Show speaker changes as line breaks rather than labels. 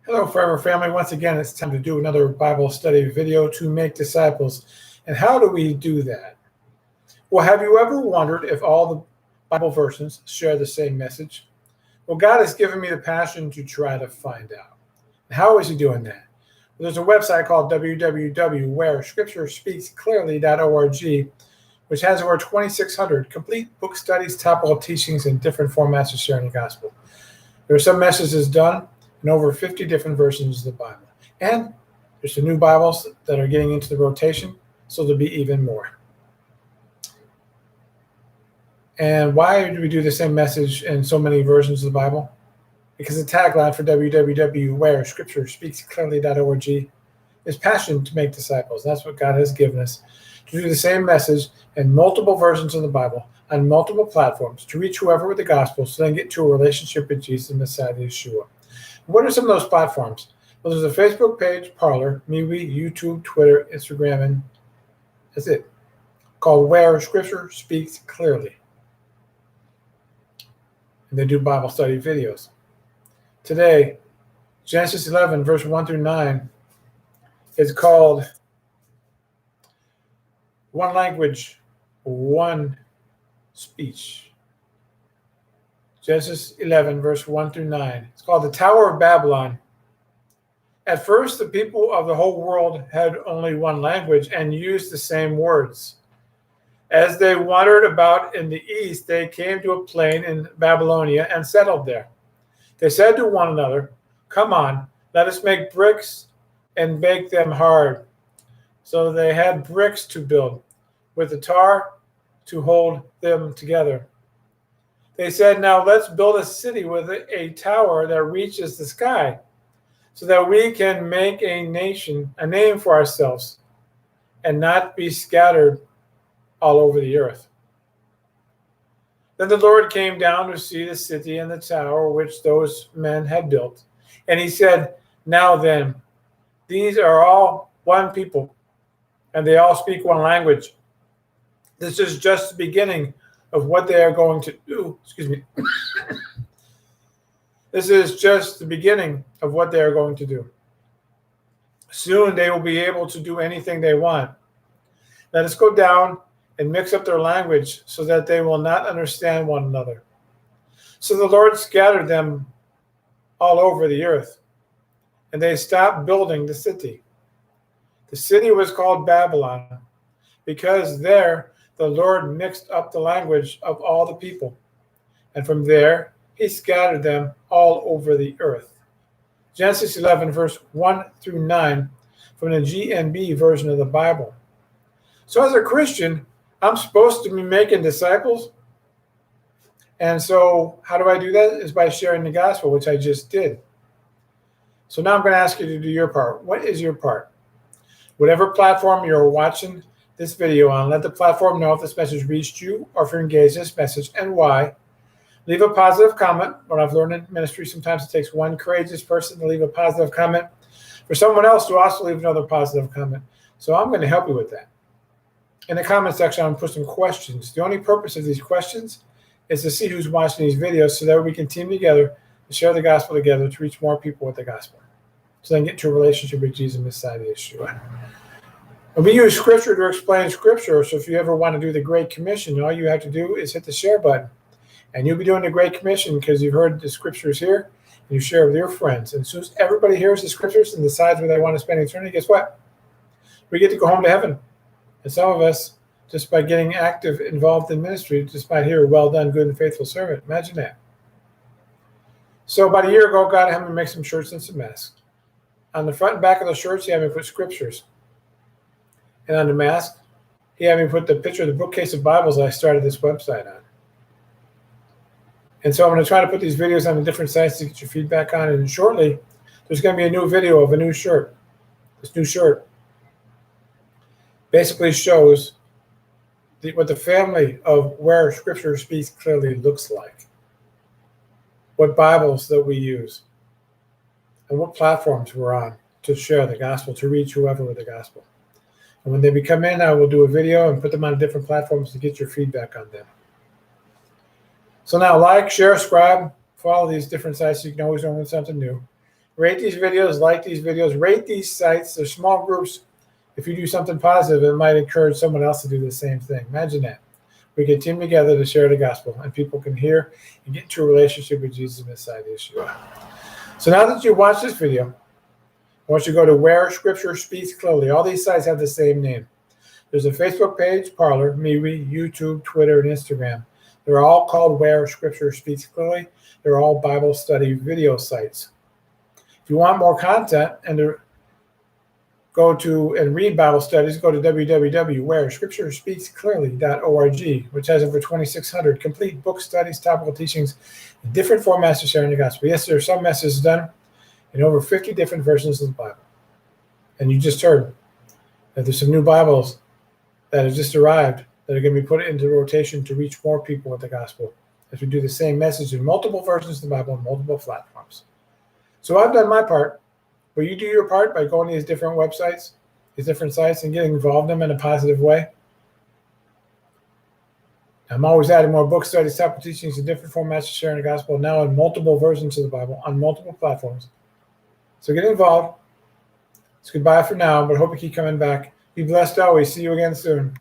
Hello, Forever Family. Once again, it's time to do another Bible study video to make disciples. And how do we do that? Well, have you ever wondered if all the Bible verses share the same message? Well, God has given me the passion to try to find out. How is He doing that? Well, there's a website called www.wherescripturespeaksclearly.org, which has over 2,600 complete book studies, topical teachings, and different formats of sharing the gospel. There are some messages done in over 50 different versions of the Bible. And there's some new Bibles that are getting into the rotation, so there'll be even more. And why do we do the same message in so many versions of the Bible? Because the tagline for www.wherescripturespeaksclearly.org is passion to make disciples. That's what God has given us, to do the same message in multiple versions of the Bible on multiple platforms to reach whoever with the gospel so they can get to a relationship with Jesus, Messiah, Yeshua. What are some of those platforms? Well, there's a Facebook page, Parler, MeWe, YouTube, Twitter, Instagram, and that's it, called Where Scripture Speaks Clearly. And they do Bible study videos. Today, Genesis 11, verse 1 through 9, is called One Language, One Speech. Genesis 11, verse 1 through 9. It's called the Tower of Babylon. At first, the people of the whole world had only one language and used the same words. As they wandered about in the east, they came to a plain in Babylonia and settled there. They said to one another, "Come on, let us make bricks and bake them hard." So they had bricks to build, with the tar to hold them together. They said, "Now let's build a city with a tower that reaches the sky, so that we can make a name for ourselves, and not be scattered all over the earth." Then the Lord came down to see the city and the tower which those men had built. And He said, "Now then, these are all one people, and they all speak one language. This is just the beginning of what they are going to do." This is just the beginning of what they are going to do. Soon they will be able to do anything they want. Let us go down and mix up their language so that they will not understand one another. So the Lord scattered them all over the earth, and they stopped building the city. The city was called Babylon, because there the Lord mixed up the language of all the people, and from there He scattered them all over the earth. Genesis 11, verse 1 through 9, from the GNB version of the Bible. So as a Christian, I'm supposed to be making disciples. And so how do I do that? Is by sharing the gospel, which I just did. So now I'm going to ask you to do your part. What is your part? Whatever platform you're watching this video on, let the platform know if this message reached you or if you're engaged in this message and why. Leave a positive comment. What I've learned in ministry, sometimes it takes one courageous person to leave a positive comment for someone else to also leave another positive comment. So I'm going to help you with that. In the comment section, I'm going to put some questions. The only purpose of these questions is to see who's watching these videos so that we can team together to share the gospel together to reach more people with the gospel, so they can get into a relationship with Jesus, Messiah, Yeshua. And we use Scripture to explain Scripture. So if you ever want to do the Great Commission, all you have to do is hit the share button. And you'll be doing the Great Commission because you've heard the Scriptures here, and you share with your friends. And as soon as everybody hears the Scriptures and decides where they want to spend eternity, guess what? We get to go home to heaven. And some of us, just by getting active, involved in ministry, just might hear, "Well done, good and faithful servant." Imagine that. So about a year ago, God had me make some shirts and some masks. On the front and back of the shirts, He had me put Scriptures. And on the mask, He had me put the picture of the bookcase of Bibles that I started this website on. And so I'm going to try to put these videos on the different sites to get your feedback on. And shortly, there's going to be a new video of a new shirt. This new shirt basically shows what the family of Where Scripture Speaks Clearly looks like, what Bibles that we use, and what platforms we're on to share the gospel, to reach whoever with the gospel. And when they come in, I will do a video and put them on different platforms to get your feedback on them. So now like, share, subscribe, follow these different sites so you can always learn something new. Rate these videos, like these videos, rate these sites. They're small groups. If you do something positive, it might encourage someone else to do the same thing. Imagine that. We can team together to share the gospel, and people can hear and get into a relationship with Jesus Messiah, Yeshua. So now that you watched this video, I want you to go to Where Scripture Speaks Clearly. All these sites have the same name. There's a Facebook page, Parler, MeWe, YouTube, Twitter, and Instagram. They're all called Where Scripture Speaks Clearly. They're all Bible study video sites. If you want more content and to go to and read Bible studies, go to www.wherescripturespeaksclearly.org, which has over 2,600 complete book studies, topical teachings, and different formats to sharing the gospel. Yes, there are some messages done in over 50 different versions of the Bible. And you just heard that there's some new Bibles that have just arrived that are going to be put into rotation to reach more people with the gospel as we do the same message in multiple versions of the Bible on multiple platforms. So I've done my part. Will you do your part by going to these different websites, these different sites, and getting involved in them in a positive way? I'm always adding more book studies, topical teachings, and different formats to sharing the gospel now in multiple versions of the Bible on multiple platforms. So get involved. It's goodbye for now, but I hope you keep coming back. Be blessed always. See you again soon.